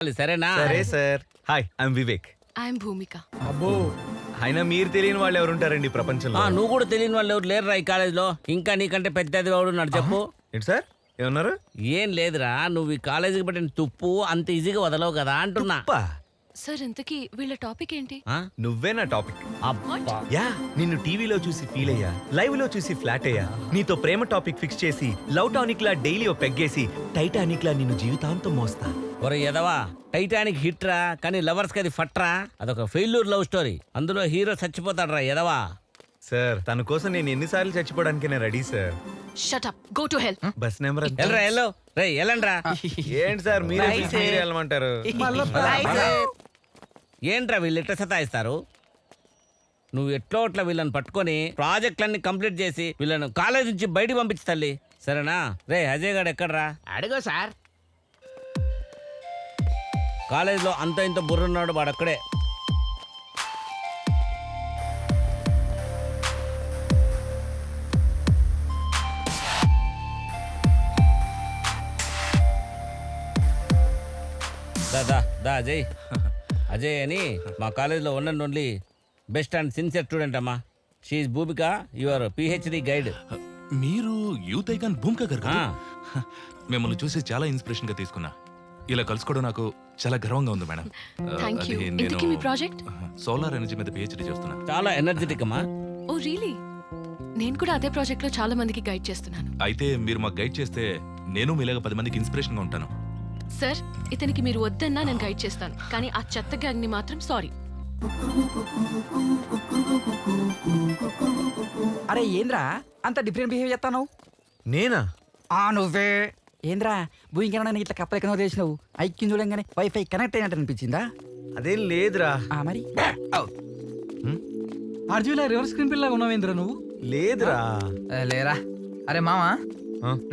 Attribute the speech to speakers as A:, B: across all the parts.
A: సరేనా?
B: సరే sir. Hi, I'm Vivek.
C: I'm Bhumika.
D: అబ్బో
B: అయినా మీరు తెలియని వాళ్ళు ఎవరు ఉంటారండి ప్రపంచంలో?
A: నువ్వు కూడా తెలియని వాళ్ళు ఎవరు లేరురా ఈ కాలేజీలో. ఇంకా నీకంటే పెద్దది వాడు ఉన్నాడు చెప్పు.
B: ఏంటి సార్ ఏమన్నారు?
A: ఏం లేదురా, నువ్వు ఈ కాలేజీకి పెట్టిన తుప్పు అంత ఈజీగా వదలవు కదా అంటున్నా.
B: అబ్బా,
C: సార్ ఇంతకీ వీళ్ళ టాపిక్ ఏంటి?
A: ఆ?
B: నువ్వే నా టాపిక్.
A: అబ్బా.
B: యా, నిన్ను టీవీలో చూసి ఫీల్ అయ్యా, లైవ్ లో చూసి ఫ్లాట్ అయ్యా, నీతో ప్రేమ టాపిక్ ఫిక్స్ చేసి లవ్ టానిక్ లా డైలీ ఓ పెగ్గేసి టైటానిక్ లా నిన్ను జీవితాంతం మోస్తా.
A: ఒరే ఎదవా, టైటానిక్ హిట్ రా, కానీ లవర్స్ కి అది ఫట్రా. అదొక ఫెయిల్యూర్ లవ్ స్టోరీ. అందులో హీరో చచ్చిపోతాడు రా ఎదవా.
B: సార్, తన కోసం నేను ఎన్నిసార్లు చచ్చిపోవడానికి నేను ready sir.
C: Shut up, go to hell.
B: Bus number
A: ఎల్రా ఎల్లో రే ఎల్లండ్రా.
B: ఏంటి సార్ మీరే వెళ్ళమంటారు?
A: ఏంట్రా వీళ్ళు ఎట్లా సతాయిస్తారు? నువ్వు ఎట్లో అట్లా వీళ్ళని పట్టుకొని ప్రాజెక్టులన్నీ కంప్లీట్ చేసి వీళ్ళను కాలేజ్ నుంచి బయటికి పంపించి తల్లి, సరేనా? రే అజయ్ గారు ఎక్కడ్రా?
D: అడుగు సార్.
A: కాలేజీలో అంత ఇంత బుర్రున్నాడు వాడు అక్కడే. దా అజయ్. అజయ్ అని మా కాలేజీలో one and only best and sincere student అమ్మా. She Bhumika, your PhD guide.
E: మీరు యూత్ ఐకాన్ భూమిక గారు కదా? మిమ్మల్ని చూసి చాలా ఇన్స్పిరేషన్ గా తీసుకున్నా. ఇలా కలుసుకోవడం నాకు చాలా గర్వంగా ఉంది మేడం.
C: Thank you. ఇంతకీ మీ ప్రాజెక్ట్?
E: సోలార్ ఎనర్జీ మీద పిహెచ్డి చేస్తున్నా.
A: చాలా ఎనర్జెటిక్ అమ్మా.
C: Oh really? నేను కూడా అదే ప్రాజెక్ట్ లో చాలా మందికి గైడ్ చేస్తున్నాను.
E: అయితే మీరు మాకు గైడ్ చేస్తే నేను మీలాగా 10 మందికి ఇన్స్పిరేషన్ గా ఉంటాను.
C: సార్, ఇతనికి మీరు వద్దన్నా నేను గైడ్ చేస్తాను, కానీ ఆ చెత్త గ్యాంగ్ ని మాత్రం సారీ.
D: అరే ఏంద్రా అంత డిఫరెంట్ బిహేవ్ చేస్తావు?
B: నేనా?
D: నువ్వే. ఏంద్రా భూమికన్నా ఇట్లా కప్పలు ఎక్కడో చేసినావు? ఐక్యం చూడంగానే వైఫై కనెక్ట్ అయినట్టు అనిపించిందా?
B: అదేం లేదురా.
D: మరి అర్జులా రివర్స్ స్క్రీన్ పిల్లగా ఉన్నావేంద్రా నువ్వు?
B: లేదురా.
F: లేరా. అరే మామా,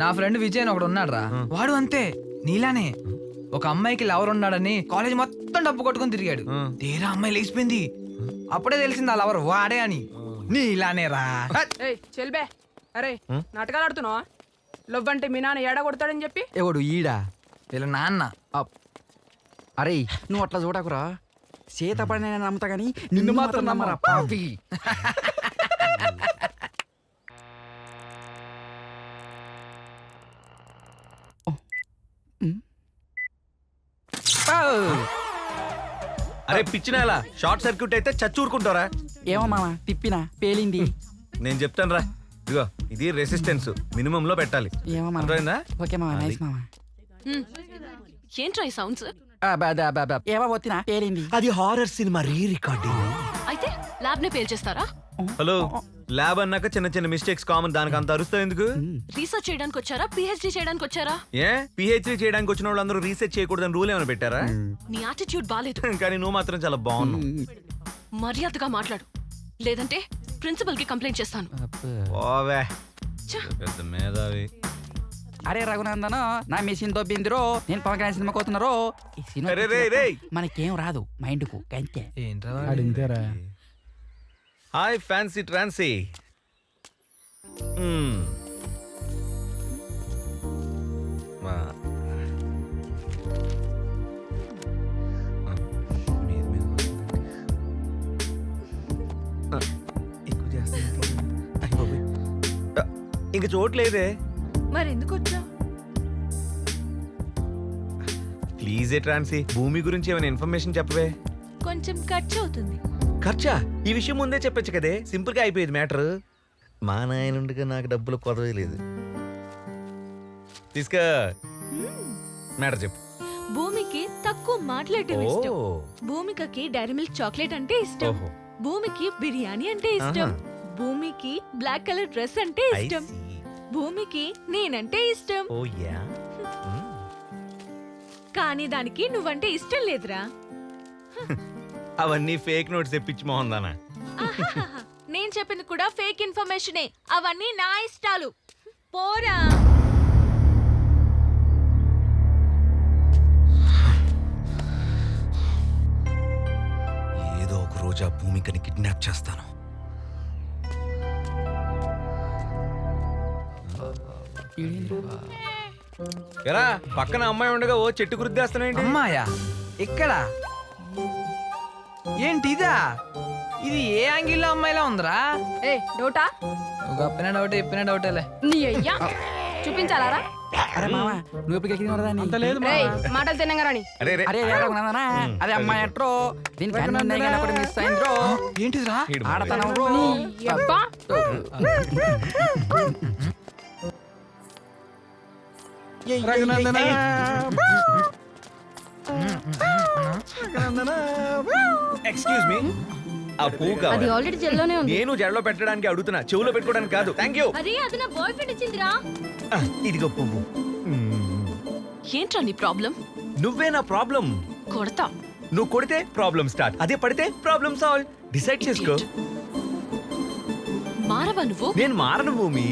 F: నా ఫ్రెండ్ విజయ్ అని ఒకడు ఉన్నాడు రా. వాడు అంతే నీలానే ఒక అమ్మాయికి లవర్ ఉన్నాడని కాలేజ్ మొత్తం డబ్బు కొట్టుకుని తిరిగాడు. తీరా అమ్మాయి లేచిపోయింది. అప్పుడే తెలిసింది ఆ లవర్ వాడే అని. నీలానే రా.
G: చెల్బే, అరే నాటకాలు ఆడుతున్నావా? లవ్ అంటే మీ నాన్న ఏడా కొడతాడని చెప్పి.
D: ఎవడు ఈడా?
F: వీళ్ళ నాన్న.
D: అరే నువ్వు అట్లా చూడకురా. సీత పడిన నమ్ముతా గానీ నిన్ను మాత్రం నమ్మరా పాపి.
B: అరే పిచ్చినాలా, షార్ట్ సర్క్యూట్ అయితే చచ్చూరుకుంటారా?
D: ఏమో మామ తిప్పినా పేలింది.
B: నేను చెప్తాను రా. ఇదిగో ఇది రెసిస్టెన్స్ మినిమం లో పెట్టాలి.
D: ఏమో మామ.
B: అర్థమైందా?
D: ఓకే మామ, నైస్ మామ.
C: ఏంట్రా ఈ సౌండ్స్?
D: ఏమో వచ్చినా పేలింది.
B: అది హారర్ సినిమా రీ రికార్డింగ్.
C: అయితే ల్యాబ్ నే పేల్చేస్తారా?
B: హలో, ల్యాబ్ అన్నాక చిన్న చిన్న మిస్టేక్స్ కామన్. దానికి అంత అరుస్తావు ఎందుకు?
C: రీసెర్చ్ చేయడానికి వచ్చారా, పిహెచ్డి చేయడానికి వచ్చారా?
B: ఏ పిహెచ్డి చేయడానికి వచ్చిన వాళ్ళందరూ రీసెర్చ్ చేయకూడదని రూల్ ఏమైనా పెట్టారా?
C: నీ యాటిట్యూడ్ బాలేదు.
B: కానీ నువ్వు మాత్రం చాలా బాగున్నావు.
C: మర్యాదగా మాట్లాడు, లేదంటే ప్రిన్సిపల్ కి కంప్లైంట్ చేస్తాను.
B: ఓవే పెద్ద మేధావి.
D: అరే రఘునందన, నా మెషిన్ తో బిందిరో. నేను పవన్ కళ్యాణ్ సినిమా కోతున్నారో. మనకేం రాదు మైండ్ కు కంటే.
F: ఏంట్రా
B: హాయ్ ఫ్యాన్సీ ట్రాన్సీ. ఇంక చోట్లేదే.
G: మరి ఎందుకు వచ్చా?
B: ప్లీజ్ ఏ ట్రాన్సీ, భూమి గురించి ఏమైనా ఇన్ఫర్మేషన్ చెప్పవే.
G: కొంచెం ఖర్చు అవుతుంది.
B: ఖర్చా? ఈ విషయం ముందే చెప్పొచ్చు కదే, సింపుల్ గా అయిపోయేది మ్యాటర్. మా నాయనుండగా నాకు డబ్బులు కొరవే లేదు. తీసుకో, మ్యాటర్ చెప్పు.
G: భూమికి తక్కువ మాట్లాడటం ఇష్టం.
B: ఓ.
G: భూమికకి డైరీ మిల్క్ చాక్లెట్ అంటే ఇష్టం.
B: ఓహో.
G: భూమికి బిర్యానీ అంటే ఇష్టం. భూమికి బ్లాక్ కలర్ డ్రెస్ అంటే
B: I
G: ఇష్టం.
B: see.
G: భూమికి నేనంటే ఇష్టం.
B: ఓ యా.
G: కానీ దానికి నువ్వంటే ఇష్టం లేదురా.
B: అవన్నీ ఫేక్ నోట్స్ తెప్పించి మోహందానా.
G: ఆహాహాహా. నేను చెప్పింది కూడా ఫేక్ ఇన్ఫర్మేషనే. అవన్నీ నా ఇష్టాలు. పోరా.
B: ఏదో ఒక రోజు ఆ భూమికని కిడ్నాప్ చేస్తాను. ఎరా పక్కన అమ్మాయి ఉండగా ఓ చెట్టు గుర్తేస్తానండి.
F: అమ్మాయా ఇక్కడ ఏంటి ఇదా? ఇది ఏ యాంగిల్లో అమ్మాయిలా ఉందిరా?
H: ఏ డౌటా?
F: నువ్వు చెప్పిన డౌటే చెప్పిన డౌటేలే.
H: నీ అయ్యా చూపించాలారా?
D: అరే మామ నువ్వు ఎప్పుడు ఎక్కింది వరదాన్ని? అంత లేదు
H: రేయ్ మాటలు తినంగారని.
B: అరే రే
D: అరే రఘునందనా అదే అమ్మాయి అంట్రో దీనికి అన్ని ఉన్నాయి కానీ ఒకటి మిస్ అయింద్రో.
F: ఏంటిదిరా?
B: ఈడు
D: ఆడతనం రో.
H: అబ్బా
B: ఎక్స్క్యూజ్ మీ, ఆ పువ్వు
G: అది
B: కావాలి.
G: ఆల్రెడీ జెల్లోనే ఉంది.
B: నేను జడలో పెట్టడానికి అడుగుతున్నా, చెవులో పెట్టుకోవడానికి కాదు. Thank you.
G: అరే అది నా బాయ్ ఫ్రెండ్ ఇచ్చిందిరా.
B: ఇదిగో పువ్వు.
C: ఏంట్రా నీ ప్రాబ్లం?
B: నువ్వే నా ప్రాబ్లం.
C: కొడతా.
B: నువ్వు కొడితే ప్రాబ్లం స్టార్ట్, అదే పడితే ప్రాబ్లం సాల్వ్. డిసైడ్ చేసుకో.
C: మారవా నువ్వు?
B: నేను మారను భూమి.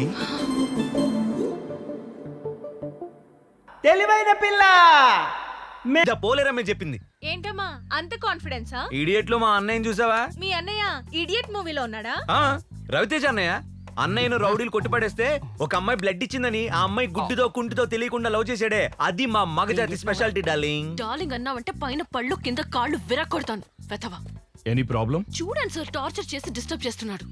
I: తెలివైన పిల్ల
B: పోలేరమ్మే చెప్పింది.
G: ఏంటమ్మా అంత కాన్ఫిడెన్సా?
B: ఇడియట్ లో మా అన్నయ్యని చూసావా?
G: మీ అన్నయ్య ఇడియట్ మూవీలో ఉన్నాడా?
B: ఆ, రవితేజ అన్నయ్య. అన్నయ్యను రౌడీలు కొట్టిపడేస్తే ఒక అమ్మాయి బ్లడ్ ఇచ్చిందని ఆ అమ్మాయి గుడ్డితో కుంటితో తెలియకుండా లవ్ చేసాడే, అది మా మగజాతి స్పెషాలిటీ డార్లింగ్.
C: డార్లింగ్ అన్నావంటే పైన పళ్ళు కింద కాళ్ళు విరక్కొడతాను. వెతవా.
E: Any problem?
C: చూడండి సార్ టార్చర్ చేసి డిస్టర్బ్ చేస్తున్నాడు.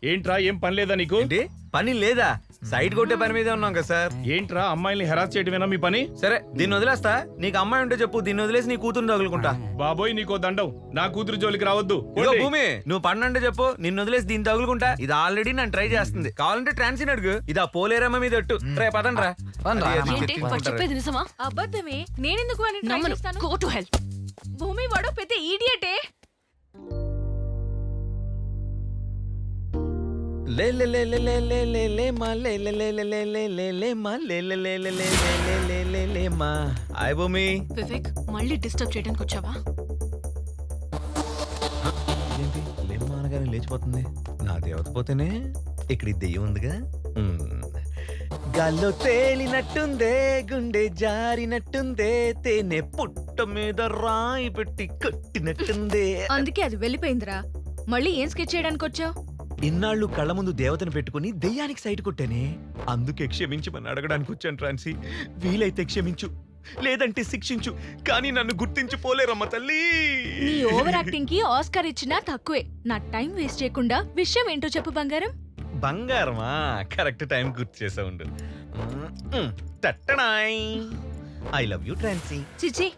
E: ఏంట్రా ఏం పని లేదా నీకు?
B: ఏంటి పని లేదా? సైడ్ కొట్టే పని మీదే ఉన్నాం కదా సార్.
E: ఏంట్రా అమ్మాయిల్ని హెరాస్ చేయడమేనా మీ పని?
B: సరే దీన్ని వదిలేస్తా. నీకు అమ్మాయి ఉంటే చెప్పు, దీన్ని వదిలేసి నీ కూతురు తగులుకుంటా.
E: బాబోయ్ నీకో దండం, నా కూతురు జోలికి రావద్దు.
B: ఇదిగో భూమి, నువ్వు పన్నంటే చెప్పు, నిన్ను వదిలేసి దీన్ని తగులుకుంటా. ఇది ఆల్రెడీ నన్ను ట్రై చేస్తుంది. కావాలంటే ట్రాన్సిన్ అడుగు. ఇది ఆ పోలేరమ్మ మీద ఎట్టు. రే పదండ్రా.
F: పదండ్రా.
C: ఏంటి వాడు చెప్పేది నిజమా?
G: అబద్ధమే. నేనెందుకు వాడిని ట్రై
C: నమ్మను.
G: చేస్తాను?
C: Go to help.
G: భూమి వాడు పెద్ద ఈడియటే.
B: లే లే లే లే లే లే లే లే మా లే లే లే లే లే లే లే లే మా లే లే లే లే లే లే లే లే లే మా. హాయ్ భూమి.
C: వివేక్ మళ్ళీ డిస్టర్బ్ చేయడానికి వచ్చావా?
B: ఏంటి లేమ్మా అనగానే లేచిపోతుంది? నా దేవత పోతేనే ఇక్కడ ఈ దెయ్యం ఉందిగా. గాల్లో తేలినట్టుందే, గుండె జారినట్టుందే, తేనె పుట్ట మీద రాయి పెట్టి కట్టినట్టుందే.
G: అందుకే అది వెళ్ళిపోయిందిరా. మళ్ళీ ఏం స్కెచ్ చేయడానికి వచ్చావు?
B: ఇన్నాళ్ళు కళ్ళ ముందు దేవతను పెట్టుకుని దెయ్యానికి సైట్ కొట్టానే, అందుకే క్షమించమని అడగడానికి వచ్చాను ట్రాన్సీ. వీలైతే క్షమించు, లేదంటే శిక్షించు, కానీ నన్ను గుర్తించి పోలేరమ్మ తల్లి.
G: నీ ఓవర్ యాక్టింగ్ కి ఆస్కార్ ఇచ్చినా తక్కువే. నా టైం వేస్ట్ చేయకుండా విషయం ఏంటో చెప్పు బంగారం.
B: బంగారమా? కరెక్ట్ టైం గుర్తు చేసా ఉండు. తట్టడాయ్. ఐ లవ్ యూ ట్రాన్సీ.
G: చిచి,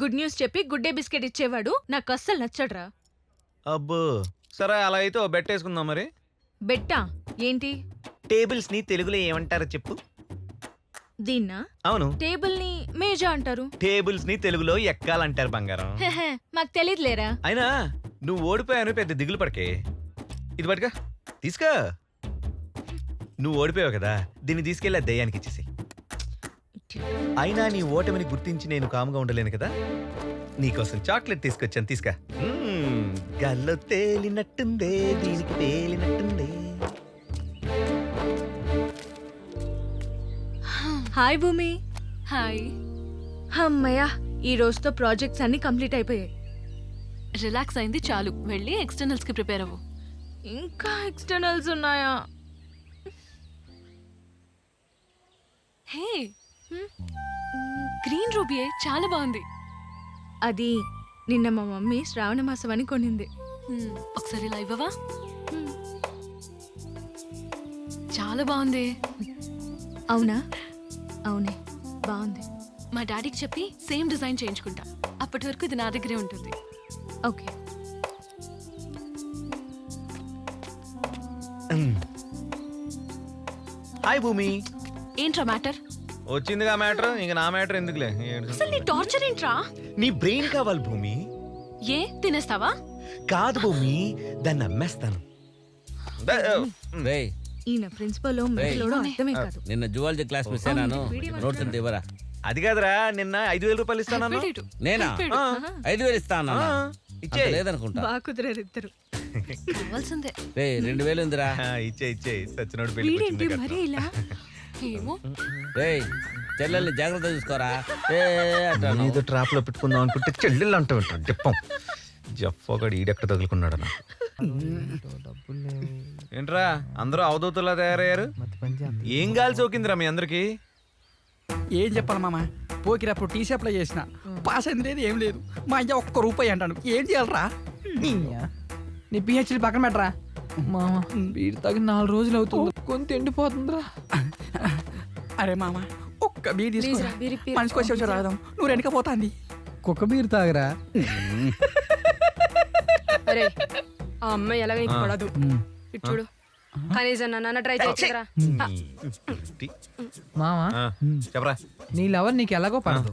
G: గుడ్ న్యూస్ చెప్పి గుడ్ డే బిస్కెట్ ఇచ్చేవాడు నాకు అస్సలు నచ్చడ్రా.
B: అబ్బో సరే, అలా అయితే ఓ బెట్ వేసుకుందాం మరి.
G: బెట్టా? ఏంటి?
B: టేబుల్స్ ని తెలుగులో ఏమంటారో చెప్పు.
G: దీన్నా?
B: అవును,
G: టేబుల్ ని మేజా అంటారు.
B: టేబుల్స్ ని తెలుగులో ఎక్కాలంటారు బంగారం.
G: హెహె, మాకు తెలియదులేరా.
B: అయినా నువ్వు ఓడిపోయాను పెద్ద దిగులు పడకే. ఇది పట్టుగా, తీసుకో. నువ్వు ఓడిపోయావు కదా, దీన్ని తీసుకెళ్ళి ఆ దయ్యానికి ఇచ్చేసి. అయినా నీ ఓటమిని గుర్తించి నేను కాముగా ఉండలేను కదా. నీకోసం చాక్లెట్ తీసుకొచ్చాను, తీసుకా. గల్లో తేలినట్టుందే, దీనికి తేలినట్టుందే.
G: హాయ్ భూమి.
C: హాయ్.
G: అమ్మయ్యా, ఈ రోజుతో ప్రాజెక్ట్స్ అన్ని కంప్లీట్ అయిపోయాయి.
C: రిలాక్స్ అయింది చాలు. వెళ్ళి ఎక్స్టర్నల్స్ కి ప్రిపేర్ అవ్వు.
G: ఇంకా ఎక్స్టర్నల్స్ ఉన్నాయా?
C: హే గ్రీన్ రూబీయే చాలా బాగుంది.
G: అది నిన్న మా మమ్మీ శ్రావణ మాసం అని కొనింది.
C: ఒకసారి లైవ్ అవ్వా. చాలా బాగుంది.
G: అవునా? అవునే, బాగుంది.
C: మా డాడీకి చెప్పి సేమ్ డిజైన్ చేయించుకుంటా. అప్పటి వరకు ఇది నా దగ్గరే ఉంటుంది.
G: ఓకే.
B: హాయ్ భూమి.
C: ఏంట్రా మ్యాటర్?
B: వచ్చిందిగా మ్యాటర్, ఇంక నా మ్యాటర్ ఎందుకులే.
C: అసలు నీ టార్చర్ ఏంట్రా?
B: నీ బ్రెయిన్ కావాలి భూమి.
C: ఏ తినేస్తావా?
B: కాదు భూమి, దాన్ని అమ్మేస్తాను.
A: రేయ్
G: ఈయన ప్రిన్సిపల్ మెట్లోడో అర్థమే కాదు.
A: నిన్న జువాలజీ క్లాస్ మిస్ అయినాను. నోట్స్ ఉంటే ఇవ్వరా.
B: అది కాదురా, నిన్న 5,000 రూపాయలు ఇస్తాను.
C: వెళ్ళిటు.
A: నేనా?
C: వెళ్ళిపోయాడు.
A: 5,000 ఇస్తా అన్నా.
B: ఇచ్చే
A: లేదనుకుంటా.
G: బాగా కుదిరారు ఇద్దరు.
C: కావాల్సిందే.
A: రే 2,000 ఉందిరా.
B: ఇచ్చే సచ్చినోడు పెళ్లి
G: వీడేంటి మరీ ఇలా?
C: ఏమో.
A: రే చెల్లెల్ని జాగ్రత్త చూసుకోరా. ఏ అంటాను.
B: ఏదో ట్రాప్ లో పెట్టుకుందాం అనుకుంటే చెల్లెళ్ళు అంటూ ఉంటాడు. చెప్పం జప్పగాడు ఈడెక్కడ తగులుకున్నాడు అన్న. ఏంట్రా అందరూ అవధూతలా తయారయ్యారు? ఏం గాలి సోకిందిరా మీ అందరికి?
D: ఏం చెప్పాలి మామ పోకిరప్పుడు టీసీ అప్లై చేసిన పాస్ అయింది లేదు ఏం లేదు మా అయ్య ₹1 అంటాను ఏం చేయాలరా
F: నీ పిహెచ్డి పక్కన పెట్టరా మామ బీడి తాగి 4 రోజులు అవుతుంది కొంత ఎండిపోతుందిరా.
D: అరే మామ ఒక్క బీర్
H: ప్లీజ్
D: తీసుకో
H: రా, బీర్ ఇప్పి.
D: మనిషికి వచ్చి రాదాం నువ్వు వెనకపోతాంది
F: కుక్క బీరు తాగరా.
H: అరే ఆ అమ్మాయి ఎలాగ నీకు పడదు ఇటు చూడు కనీసం నన్ను ట్రై చేయరా
F: మామ
B: చెప్పరా
F: నీ లవర్ నీకు ఎలాగో పడదు,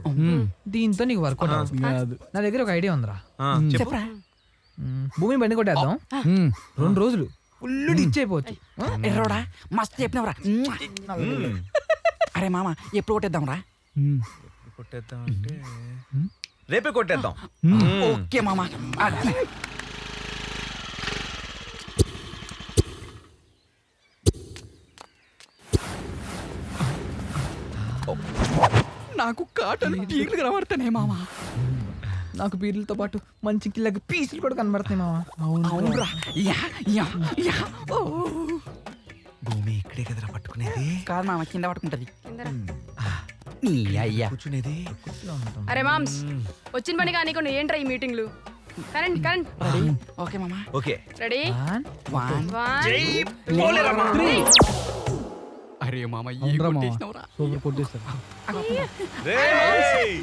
F: దీంతో నీకు వర్క్ కాదు. నా దగ్గర ఒక ఐడియా ఉందిరా.
B: చెప్పు
D: చెప్పరా
F: భూమిని బండి కొట్టేద్దాం, 2 రోజులు ఫుల్ డిచ్ అయిపోవచ్చు.
D: ఎర్రోడా మస్తు చెప్పినవరా అరే మామ ఎప్పుడు కొట్టేద్దాం రా
B: కొట్టేద్దాం అంటే రేపే కొట్టేద్దాం.
D: ఓకే మామ అది నాకు కాటలు పీకులు కనబడతానే మామ
F: నాకు బీర్లతో పాటు మంచి కిల్లకి పీసులు కూడా కనబడుతున్నాయి మామ.
D: అవునురా యా యా యా ఓ
B: భూమి ఇక్కడే కదరా పట్టుకునేది,
D: కాదు మామ కింద పట్టుకుంటది
H: కిందరా.
D: నీ అయ్యా
B: కూర్చునేది.
H: అరే మామ్స్ వచ్చిన పని కానీ కొన్ని ఏంట్రా ఈ మీటింగ్లు. కరెంట్ కరెంట్
D: రెడీ ఓకే మామ
B: ఓకే
H: రెడీ
D: వన్
H: 1
D: అరే మామ ఈ
F: అవునురా మామ.
D: కొట్టేసినవురా
F: సూపర్ కొట్టేస్తారు.
B: రేయ్!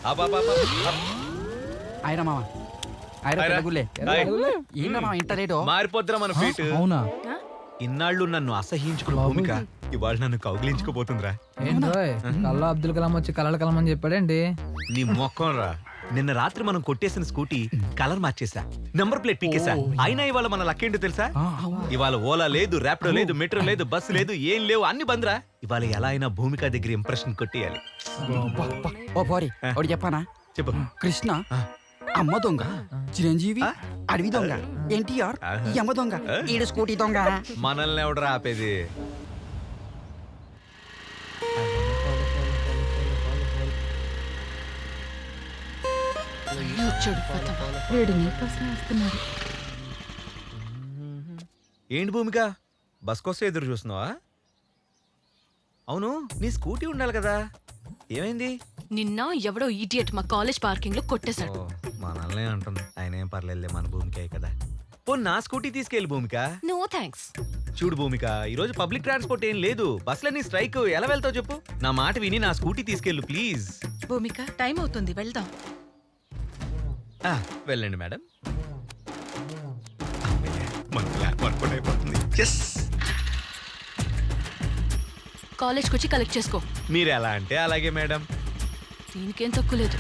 B: అబ్బబ్బబ్బ.
D: అయిరా మామ అయిరా
B: అయిరా.
D: తెలుగులే
B: ఆయ్.
D: ఏంటో మామ ఇంత రేటు
B: మారిపోద్దురా మన ఫీట్.
F: అవునా
B: ఇన్నాళ్ళు నన్ను అసహించుకున్న భూమిక ఇవాళ నన్ను కౌగిలించుకోబోతుందిరా.
F: ఏంట్రోయ్ కల్లా అబ్దుల్ కలాం వచ్చి కలర్ కలాం అని చెప్పాడేంటి?
B: నీ మొక్కం రా. నిన్న రాత్రి మనం కొట్టేసిన స్కూటీ కలర్ మార్చేసా, నెంబర్ ప్లేట్ పీకేసా. అయినా ఇవాళ మన లక్కేంటో తెలుసా? ఇవాళ ఓలా లేదు, ర్యాపిడో లేదు, మెట్రో లేదు, బస్సు లేదు, ఏం లేవు, అన్ని బంద్రా. ఇవాళ ఎలా అయినా భూమిక దగ్గర ఇంప్రెషన్ కొట్టేయాలి.
D: ఓ పోరి ఒకటి చెప్పానా
B: చెప్పు.
D: కృష్ణ అమ్మ దొంగ, చిరంజీవి అడవి దొంగ, ఎన్టీఆర్ ఈ అమ్మ దొంగ, ఈడు స్కూటీ దొంగ.
B: మనల్ని ఎవడరా ఆపేది? ఏంటి భూమిక బస్ కోసం ఎదురు చూస్తున్నావా? అవును నీ స్కూటీ ఉండాలి కదా, ఏమైంది?
C: నిన్న ఎవడో ఈడియట్ మా కాలేజ్ పార్కింగ్ లో కొట్టేశాడు.
B: మనల్నే అంటుంది, ఆయన ఏం పర్లేదులే, మన భూమికే కదా. ఓ నా స్కూటీ తీసుకెళ్ళి భూమిక.
C: No thanks.
B: చూడు భూమిక, ఈ రోజు పబ్లిక్ ట్రాన్స్పోర్ట్ ఏం లేదు, బస్సులన్నీ స్ట్రైక్, ఎలా వెళ్తావు చెప్పు? నా మాట విని నా స్కూటీ తీసుకెళ్ళు ప్లీజ్.
I: భూమిక టైం అవుతుంది వెళ్దాం.
B: వెళ్ళండి మేడం. మన ప్లాన్ వర్కౌట్ అయిపోతుంది. ఎస్,
C: కాలేజ్కి వచ్చి కలెక్ట్ చేసుకో.
B: మీరు ఎలా అంటే అలాగే మేడం.
C: దీనికేం తక్కువ లేదు.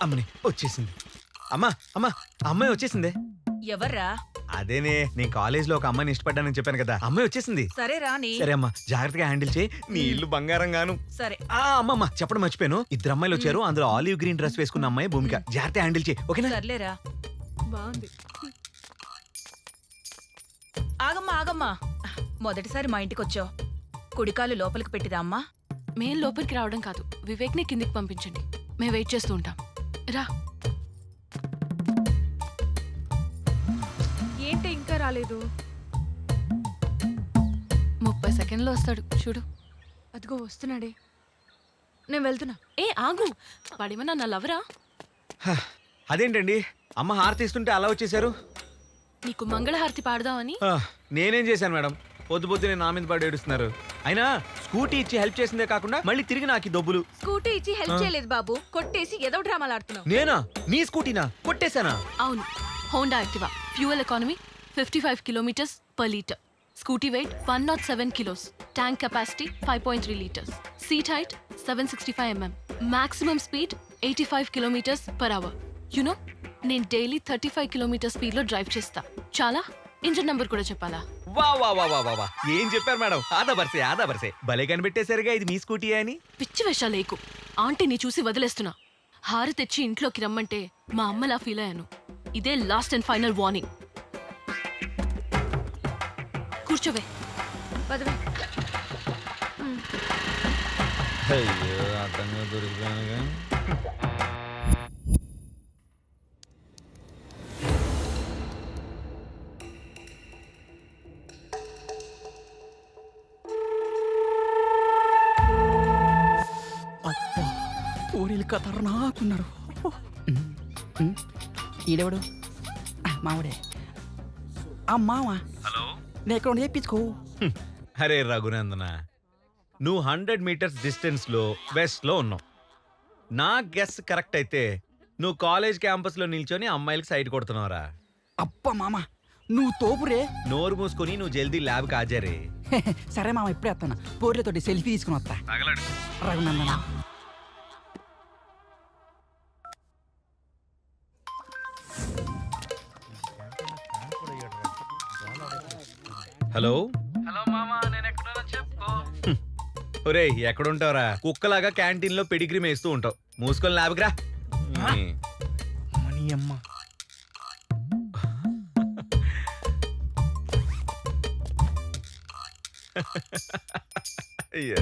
B: అమ్మని వచ్చేసింది. అమ్మా అమ్మా అమ్మాయి వచ్చేసిందే.
I: ఎవర్రా?
B: అదేనే, నేను కాలేజ్ లో ఒక అమ్మాయిని ఇష్టపడ్డానని చెప్పాను కదా, అమ్మాయి వచ్చేసింది.
I: సరే రాని.
B: సరే అమ్మా, జాగ్రత్తగా హ్యాండిల్ చేయి, నీ ఇల్లు బంగారం గాను.
I: సరే.
B: అమ్మమ్మ చెప్పడం మర్చిపోయాను, 2 అమ్మాయిలు వచ్చారు, అందులో ఆలివ్ గ్రీన్ డ్రెస్ వేసుకున్న అమ్మాయి భూమిక. జాగ్రత్తగా హ్యాండిల్ చేయి, ఓకేనా?
I: సర్లేరా.
C: బాగుంది.
I: ఆగమ్మా ఆగమ్మా, మొదటిసారి మా ఇంటికి వచ్చావు, కుడికాలు లోపలికి పెట్టిరా అమ్మా.
C: మేం లోపలికి రావడం కాదు, వివేక్ ని కిందికి పంపించండి, మేము వెయిట్ చేస్తూ ఉంటాం. రా.
G: ఏంటి ఇంకా రాలేదు?
C: 30 సెకండ్లో వస్తాడు చూడు.
G: అదిగో వస్తున్నాడే, నేను వెళ్తున్నా.
C: ఏ ఆగు, వాడేమన్నా నా లవరా?
B: అదేంటండి అమ్మ హారతి ఇస్తుంటే అలా వచ్చేసారు?
C: నీకు మంగళహారతి పాడదామని.
B: నేనేం చేశాను మేడం, పొద్దు పొద్దునే నా మీద పడి ఏడుస్తున్నారు. అయినా స్కూటీ ఇచ్చి హెల్ప్ చేసిందే కాకుండా మళ్ళీ తిరిగి నాకు ఈ డబ్బులు.
G: స్కూటీ ఇచ్చి హెల్ప్ చేయలేదు బాబు, కొట్టేసి ఏదో డ్రామాలు ఆడుతున్నావు.
B: నేనా? నీ స్కూటీనా కొట్టేశానా?
C: అవును, Honda Activa. Fuel economy 55 kilometres per litre. Scooty weight 107 kilos. Tank capacity 5.3 litres. Seat height 765 mm. Maximum speed 85 kilometres per hour. You know నేను డైలీ 35 కిలోమీటర్ స్పీడ్ లో డ్రైవ్ చేస్తా. చాలా ఇంజిన్ నంబర్ కూడా చెప్పాలా?
B: వా వా వా వా వా, ఏం చెప్పారు మేడం? ఆదా బర్సే భలే కనిపెట్టేశారుగా, ఇది మీ స్కూటీ అని.
C: పిచ్చి వేషాలు లేకు, ఆంటీని చూసి వదిలేస్తున్నా. హార తెచ్చి ఇంట్లోకి రమ్మంటే మా అమ్మలా ఫీల్ అయ్యాను. ఇదే లాస్ట్ అండ్ ఫైనల్ వార్నింగ్. కూర్చోవే.
G: పదవే.
B: అయ్యో అర్థంగా దొరికిపోయానుగా.
D: పూరీలు ఖతర్నాకున్నారు. ఈడెవడు? మావిడే. మావా
B: హలో,
D: నేను ఎక్కడ చెప్పించుకో.
B: అరే రఘునందన, నువ్వు 100 మీటర్స్ డిస్టెన్స్ లో వెస్ట్ లో ఉన్నావు. నా గెస్ కరెక్ట్ అయితే నువ్వు కాలేజ్ క్యాంపస్ లో నిల్చొని అమ్మాయిలకి సైడ్ కొడుతున్నావురా.
D: అబ్బా మామ నువ్వు తోపురే.
B: నోరు మూసుకొని నువ్వు జల్దీ ల్యాబ్కి హాజరే.
D: సరే మామ ఇప్పుడే వస్తాను. పూర్లతోటి సెల్ఫీ తీసుకుని వస్తా. రఘునందన.
B: హలో
F: హలో మామా, నేను ఎక్కడున్నా చెప్పుకో.
B: ఒరేయ్ ఎక్కడుంటావురా? కుక్కలాగా క్యాంటీన్ లో పెడిగ్రీ మేస్తూ ఉంటావు. మూసుకొని ల్యాబ్కి రా. అయ్యో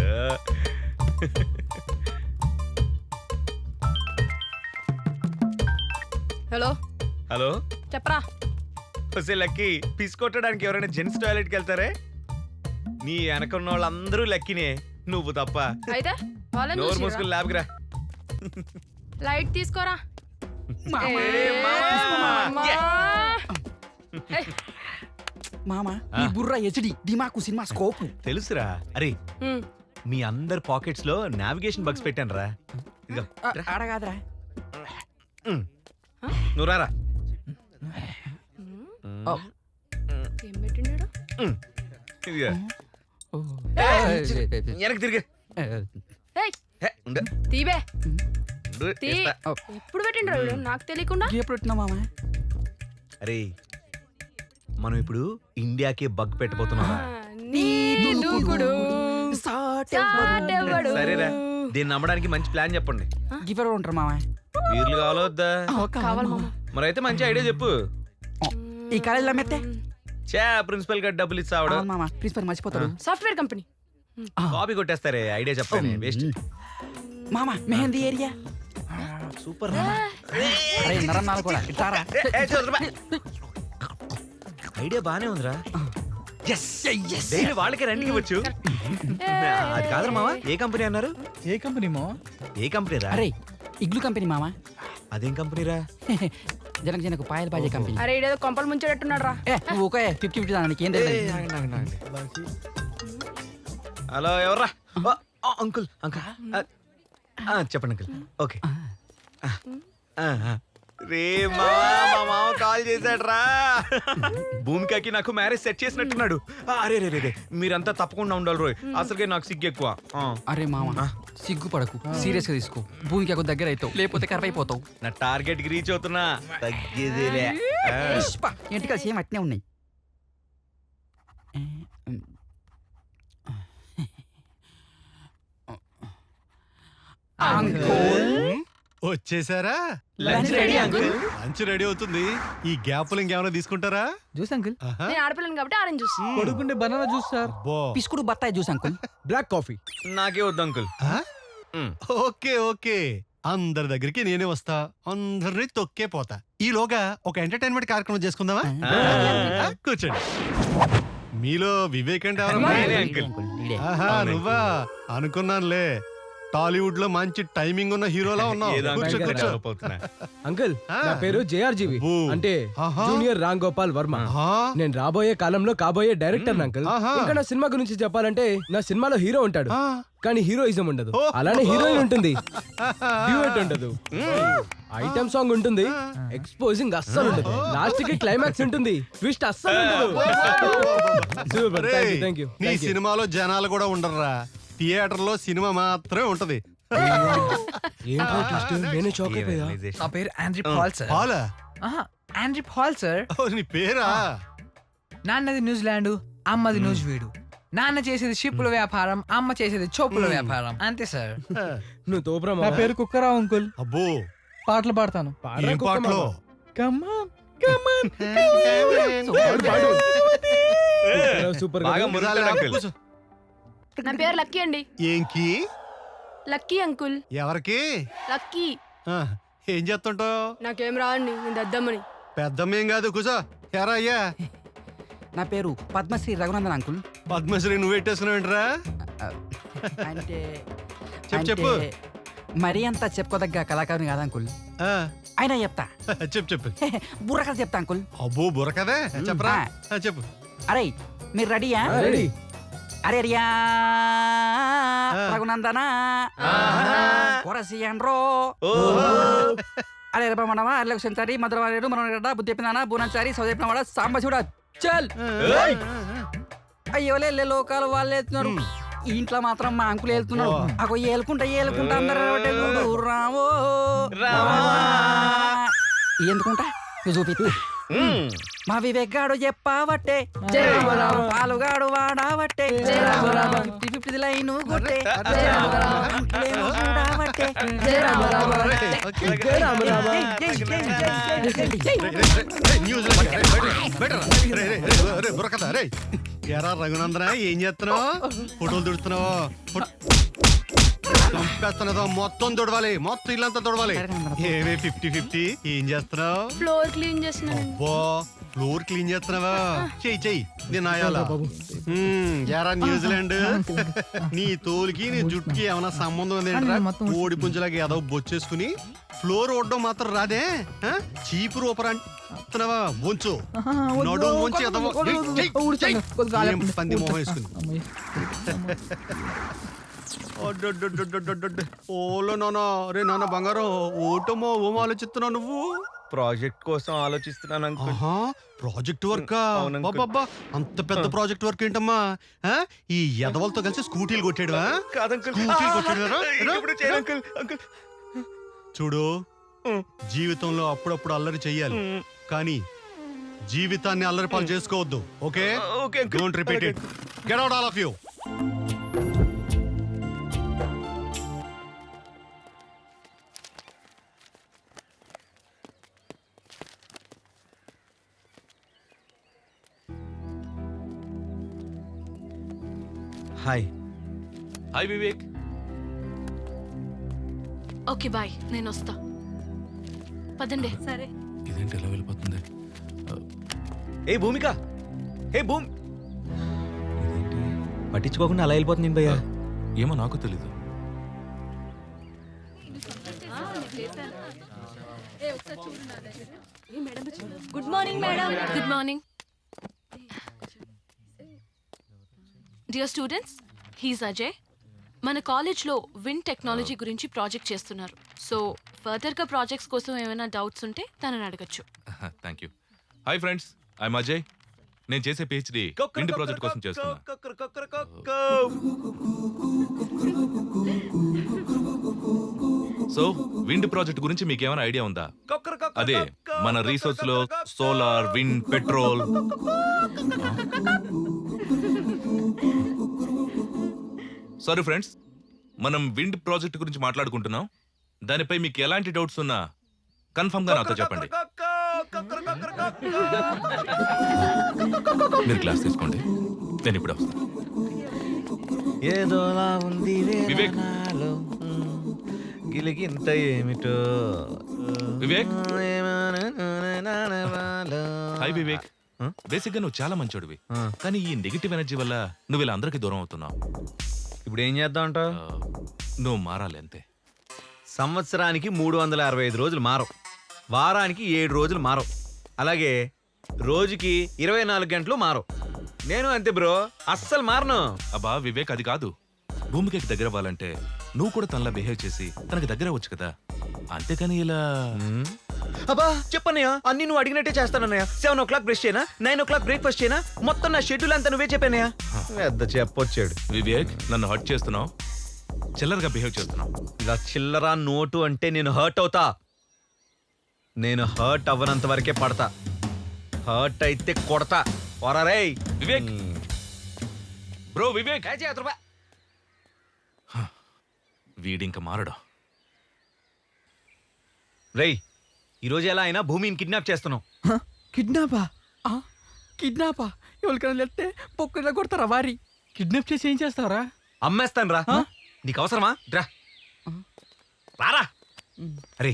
H: హలో
B: హలో,
H: చెప్పరా.
B: వస్తే లక్కీ, పిస్ కొట్టడానికి ఎవరైనా జెంట్స్ టాయిలెట్కి వెళ్తారే? నీ వెనకున్న వాళ్ళందరూ లక్కీనే, నువ్వు తప్ప.
H: అయితే వాళ్ళని
B: నోరు
H: చూసిర్రా?
B: మూసుకొని ల్యాబ్కి రా.
H: లైట్ తీసుకోరా.
D: మామ నీ బుర్ర హెచ్డి దిమాకు సినిమా స్కోపు.
B: తెలుసురా. అరే మీ అందరి పాకెట్స్ లో నావిగేషన్ బగ్స్ పెట్టాను రా. ఇదిగో, రా.
D: ఆడగాదరా.
B: నువ్వు రారా.
H: ఏం పెట్టిండు?
B: ఇదిగో. వెనక్కి తిరిగి. హే, ఉండు.
H: తీబే
B: ఉండు,
H: తీ.
B: ఇస్తా.
H: ఎప్పుడు పెట్టిండ్రు వీడు? నాకు తెలియకుండా.
D: ఎప్పుడు పెట్టినా మామ?
B: అరే మనం ఇప్పుడు ఇండియాకి బగ్ పెట్టబోతున్నాం.
H: నీ దూకుడు సాటెవ్వడు.
B: సరేరా, దీన్ని నమ్మడానికి మంచి ప్లాన్ చెప్పండి.
D: గిఫర్ ఉంటారు మామ.
B: వీర్లు కావాలో వద్దా?
H: కావాలి మామ.
B: మరి అయితే మంచి ఐడియా చెప్పు.
D: ఈ కాలేజీలో మెత్తే
B: చే ప్రిన్సిపల్ గారు డబ్బులు ఇస్తాడు.
D: మామ ప్రిన్సిపల్ మర్చిపోతాడు.
H: Software company.
B: కాపీ కొట్టేస్తారే, ఐడియా చెప్పండి. వేస్ట్.
D: మామ మెహందీ ఏరియా.
B: సూపర్.
D: అరే నరన్నాలు కూడా ఇట్టారా.
B: ఐడియా బానే ఉందిరా. డైలీ వాళ్ళకి రెంట్కి ఇవ్వచ్చు. అది కాదురా మావా, ఏ కంపెనీ అన్నారు?
F: ఏ కంపెనీ మో?
B: ఏ కంపెనీ రా?
D: అరే ఇగ్లు కంపెనీ మామ.
B: అదేం కంపెనీ రా?
D: జనకు పాయలు బాజే కంపెనీ.
H: అరే ఇదేదో కొంపలు ముంచేటట్టున్నాడు రా.
D: నువ్వు ఓకే 50-50 దానికి ఏం తెలియదు.
B: హలో, ఎవర్రా? అంకుల్ అంకుల్ చెప్పండి అంకుల్. ఓకే. రే మా మామ కాల్ చేశాడు రా. భూమికకి నాకు మ్యారేజ్ సెట్ చేసినట్టున్నాడు. అరే రే రే, మీరంతా తప్పకుండా ఉండాలి రోయ్. అసలుకే నాకు సిగ్గు ఎక్కువ.
D: అరే మామ సిగ్గు పడకు, సీరియస్ గా తీసుకో. భూమికి దగ్గర అవుతావు, లేకపోతే కర్ర అయిపోతావు.
B: నా టార్గెట్ కి రీచ్ అవుతున్నా. తగ్గేదేలే.
D: ఏంటి కలిసి ఏం అట్నే ఉన్నాయి.
J: వచ్చేసారా?
B: Lunch ready uncle.
J: Lunch ready అవుతుంది. ఈ గ్యాప్లు ఇంకేమైనా తీసుకుంటారా?
F: Juice uncle.
J: ఆహా.
H: నేను ఆడపిల్లని కాబట్టి ఆరెంజ్ జ్యూస్.
F: కొడుకుంటే బనానా జ్యూస్ సార్.
J: అబ్బో.
D: పిసుకుడు బత్తాయి జ్యూస్ అంకుల్.
F: Black coffee.
B: నాకే వద్దు అంకుల్.
J: ఆ? ఓకే ఓకే, అందరి దగ్గరికి నేనే వస్తా, అందరినీ తొక్కే పోతా. ఈలోగా ఒక ఎంటర్టైన్మెంట్ కార్యక్రమం చేసుకుందామా? ఆ, కూర్చోండి. మీలో వివేక్ అంటే ఎవరమ్మా?
B: నేనే అంకుల్.
J: ఆహా,
B: అవును.
J: నువ్వా? అనుకున్నానులే. టాలీవుడ్ లో మంచి టైమింగ్ ఉన్న హీరోలా ఉన్నావు.
B: ఏదో
J: కూర్చో
B: అంకుల్
J: కూర్చో.
B: డెవలప్ అవుతున్నా.
F: అంకుల్
J: ఆ.
F: నా పేరు జేఆర్జీవి,
J: ఓ.
F: అంటే
J: ఆహా.
F: జూనియర్ రామ్ గోపాల్ వర్మ.
J: ఆహా.
F: నేను రాబోయే కాలంలో కాబోయే డైరెక్టర్ అంకుల్.
J: ఆహా.
F: ఇంకా నా సినిమా గురించి చెప్పాలంటే నా సినిమాలో హీరో ఉంటాడు,
J: ఆ.
F: కానీ హీరోయిజం ఉండదు.
J: ఓ.
F: అలానే హీరోయిన్ ఉంటుంది, డ్యూయట్ ఉండదు, ఐటమ్ సాంగ్ ఉంటుంది, ఎక్స్పోజింగ్ అస్సలు ఉండదు, లాస్ట్ కి క్లైమాక్స్ ఉంటుంది, ట్విస్ట్ అస్సలు ఉండదు. సూపర్,
J: ఒరేయ్,
F: థ్యాంక్ యూ.
J: నీ సినిమాలో జనాలు కూడా ఉండరురా. థియేటర్ లో సినిమా మాత్రమే ఉంటది.
F: ఏంటో ట్విస్ట్, నేనే షాక్ అయిపోయా.
B: Realization.
F: పేరు ఆండ్రీ పాల్ సార్.
J: పాలా?
F: Andre Paul sir.
J: ఓ, నీ పేరా?
F: నాన్నది న్యూజిలాండ్, అమ్మది న్యూజివీడు. నాన్న చేసేది షిప్పుల వ్యాపారం, అమ్మ చేసేది చోపుల వ్యాపారం, అంతే సార్. నువ్వు తోపురా. నా పేరు కుక్కరావు అంకుల్.
J: అబ్బో,
F: పాటలు పాడతాను.
J: ఏం పాటలో?
F: సూపర్.
B: బాగా మురుకుతాడు అంకుల్.
J: కూర్చో.
H: నా పేరు లక్కీ అండి.
J: ఏంకి?
H: Lucky uncle.
J: ఎవరికి
H: లక్కీ.
J: ఆ, ఏం చేస్తుంటావు?
H: నాకేం రాండి, నేను దద్దమ్మని.
J: పెద్దమ్మేం కాదు కూసో. ఎరా అయ్యా,
D: నా పేరు పద్మశ్రీ రఘునందన్ అంకుల్.
J: పద్మశ్రీ నువ్వు పెట్టేసుకున్నావేంట్రా?
D: అంటే
J: చెప్పు.
D: మరీ అంత చెప్పుకోదగ్గ కళాకారుని కాదు అంకుల్.
J: ఆ,
D: అయినా చెప్తా.
J: చెప్పు.
D: బుర్రకథ చెప్తా అంకుల్.
J: అబ్బో బుర్రకదే, చెప్పరా? ఆ, చెప్పు.
D: అరే మీరు రెడీయా? అరే రియా రఘునందనా కొరసియన్రో అరే రమణవా అల్లెకు సెంచారి మధురవాడు మనగడ్డ బుద్ధి చెప్పిందానా బూనంచారి సౌదీప్నవాడ సాంబ చూడ చల్. అయ్యోలే లోకాలు వాళ్ళు వెళ్తున్నారు, ఈ ఇంట్లో మాత్రం మా అంకులు వెళ్తున్నాడు. అగో ఏలుకుంటా అందరూ రావో ఎందుకుంటా నువ్వు చూపిస్తా. మా వివేగాడు చెప్పావట్టే పాలుగాడు వాడావట్టే 50-50 లైను కొట్టే చూడావట్టే.
J: బుర్రకథ రే. ఎరా రఘునందన, ఏం చేస్తున్నావు? ఫోటోలు తుడుతున్నావు? చంపేస్తున్నదో మొత్తం తుడవాలి, మొత్తం ఇల్లంతా తుడవాలి. ఏమే 50-50 ఏం చేస్తున్నావు?
H: ఫ్లోర్ క్లీన్ చేస్తున్నాను.
J: అబ్బో ఫ్లోర్ క్లీన్ చేస్తున్నావా? చెయ్యి నేను ఆయాలా. ఎరా న్యూజిలాండ్, నీ తోలుకి నీ జుట్టుకి ఏమైనా సంబంధం ఉందేంట్రా? కోడి పుంజలాగా ఏదో బొచ్చేసుకుని ఫ్లోర్ ఓడడం మాత్రం రాదే? చీపు రూపరా అంటున్నావా? వంచు నడు వంచి పంది మొహం వేసుకుని. ఓలో నాన్న, రే నాన్న బంగారం, ఓటమో ఓమో ఆలోచిస్తున్నావు నువ్వు?
B: ప్రాజెక్ట్ కోసం ఆలోచిస్తున్నాను అంకుల్.
J: Project work?
B: అవును అంకుల్.
J: బాబా అంత పెద్ద ప్రాజెక్ట్ వర్క్ ఏంటమ్మా? ఈ ఎదవలతో కలిసి స్కూటీలు కొట్టాడు?
B: కాదంకుల్.
J: స్కూటీలు కొట్టాడు.
B: ఇప్పుడు చేయను అంకుల్. అంకుల్
J: చూడు, జీవితంలో అప్పుడప్పుడు అల్లరి చెయ్యాలి, కానీ జీవితాన్ని అల్లరి పాలు చేసుకోవద్దు. Okay?
B: Okay uncle.
J: Don't repeat it. Get out all of you.
B: Hi.
E: Hi Vivek.
C: Okay bye, నేను వస్తా. పదండి.
G: సరే.
E: ఇదేంటి ఎలా వెళ్ళిపోతుంది?
B: ఏ భూమిక, ఏ భూమి, పట్టించుకోకుండా అలా వెళ్ళిపోతుంది నేను భయ్యా.
E: ఏమో నాకు తెలీదు.
G: Good morning madam.
C: Good morning dear students, he's Ajay. మన కాలేజ్లో విండ్ టెక్నాలజీ గురించి ప్రాజెక్ట్ చేస్తున్నారు. సో ఫర్దర్గా ప్రాజెక్ట్స్ కోసం ఏమైనా డౌట్స్ ఉంటే తనని అడగచ్చు.
E: Thank you. Hi friends, I'm Ajay. నేను చేసే పిహెచ్డి విండ్ ప్రాజెక్ట్ కోసం చేస్తున్నా. సో విండ్ ప్రాజెక్ట్ గురించి మీకు ఏమైనా ఐడియా ఉందా? అదే మన రీసెర్చ్ లో solar, wind, petrol. Sorry friends, మనం విండ్ ప్రాజెక్ట్ గురించి మాట్లాడుకుంటున్నాం. దానిపై మీకు ఎలాంటి డౌట్స్ ఉన్నా కన్ఫర్మ్ గా నాతో చెప్పండి. మీరు క్లాస్ తీసుకోండి, నేను ఇప్పుడు వస్తాను.
B: ఏదోలా ఉంది
E: వివేక్.
B: గిలిగింత ఏమిటో.
E: వివేక్. హాయ్ వివేక్. బేసిక్ గా నువ్వు చాలా మంచోడివి, కానీ ఈ నెగిటివ్ ఎనర్జీ వల్ల నువ్వు ఇలా అందరికీ దూరం అవుతున్నావు.
B: ఇప్పుడు ఏం చేద్దాం అంటావు?
E: నువ్వు మారాలి అంతే.
B: సంవత్సరానికి 365 రోజులు మారవు, వారానికి 7 రోజులు మారవు, అలాగే రోజుకి 24 గంటలు మారవు. నేను అంతే బ్రో, అస్సలు మారను.
E: అబ్బా వివేక్, అది కాదు. భూమికి దగ్గర అవ్వాలంటే నువ్వు కూడా తనలా బిహేవ్ చేసి తనకి దగ్గర అవ్వచ్చు కదా, అంతేకాని ఇలా.
B: అబ్బా చెప్పన్నయ్య, అన్ని నువ్వు అడిగినట్టే చేస్తానన్నయ్య. 7 o'clock బ్రష్ చేయనా, 9 o'clock బ్రేక్ఫాస్ట్ చేయనా, మొత్తం నా షెడ్యూల్ అంతా నువ్వే చెప్పానయ్య. పెద్ద చెప్పొచ్చాడు.
E: వివేక్, నన్ను హర్ట్ చేస్తున్నావు, చిల్లరగా బిహేవ్ చేస్తున్నావు.
B: ఇలా చిల్లరా నోటు అంటే నేను హర్ట్ అవుతా. నేను హర్ట్ అవ్వనంత వరకే పడతా, హర్ట్ అయితే కొడతా. వరారే
E: వివేక్. బ్రో వివేక్, వీడింక మారడు.
B: రేయ్, ఈరోజు ఎలా అయినా భూమిని కిడ్నాప్ చేస్తున్నావు.
D: కిడ్నాపా? కిడ్నాపా? ఎవరికైనా వెళ్తే పొక్కులా కొడతారా వారి? కిడ్నాప్ చేసి ఏం చేస్తావరా?
B: అమ్మేస్తాను రా. నీకు అవసరమా? రా రారా అరే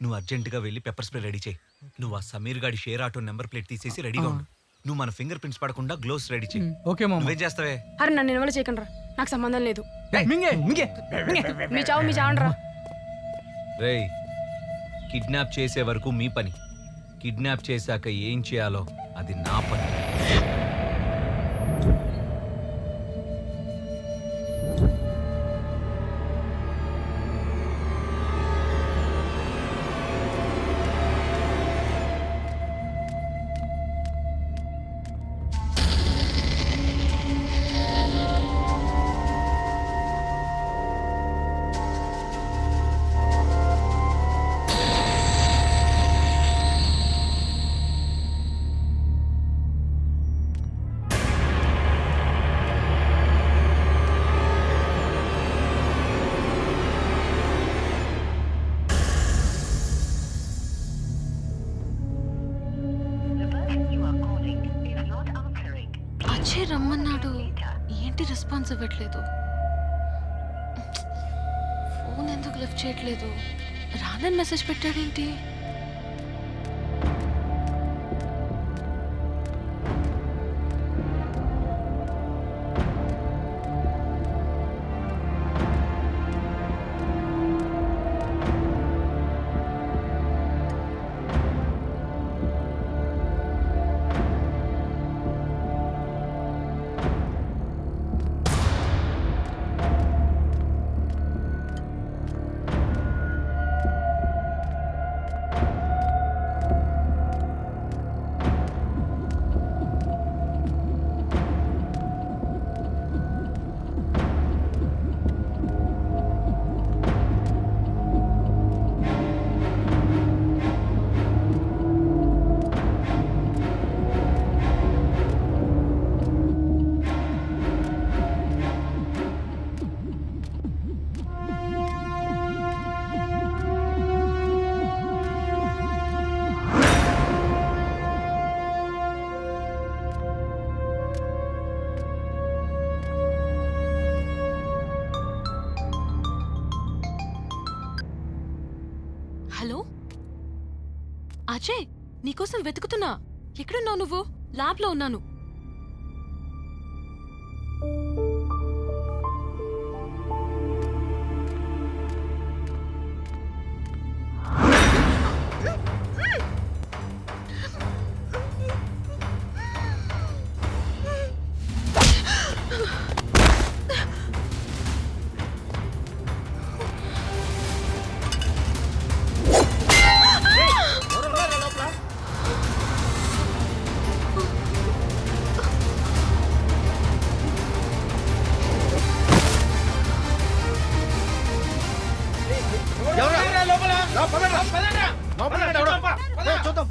B: నువ్వు అర్జెంటుగా వెళ్ళి పెప్పర్ స్ప్రే రెడీ చేయి. నువ్వు ఆ సమీర్ గాడి షేర్ ఆటో నెంబర్ ప్లేట్ తీసేసి రెడీగా ఉండు. నువ్వు మన ఫింగర్ ప్రింట్స్ పడకుండా గ్లోవ్స్ రెడీ చేయి.
H: ఓకే మామ.
B: నువ్వేం చేస్తావే?
H: అరే నన్ను ఇన్వాల్వ్ చేయకండి రా, నాకు సంబంధం లేదు.
F: మింగే మింగే
H: మీ చావండి రా.
B: రేయ్ కిడ్నాప్ చేసే వరకు మీ పని, కిడ్నాప్ చేశాక ఏం చేయాలో అది నా పని.
C: అజయ్ రమ్మన్నాడు, ఏంటి రెస్పాన్స్ ఇవ్వట్లేదు? ఫోన్ ఎందుకు లిఫ్ట్ చేయట్లేదు? రానని మెసేజ్ పెట్టాడేంటి? హలో అజయ్, నీకోసం వెతుకుతున్నా. ఎక్కడున్నావు నువ్వు? ల్యాబ్లో ఉన్నాను.
F: చూద్దాం.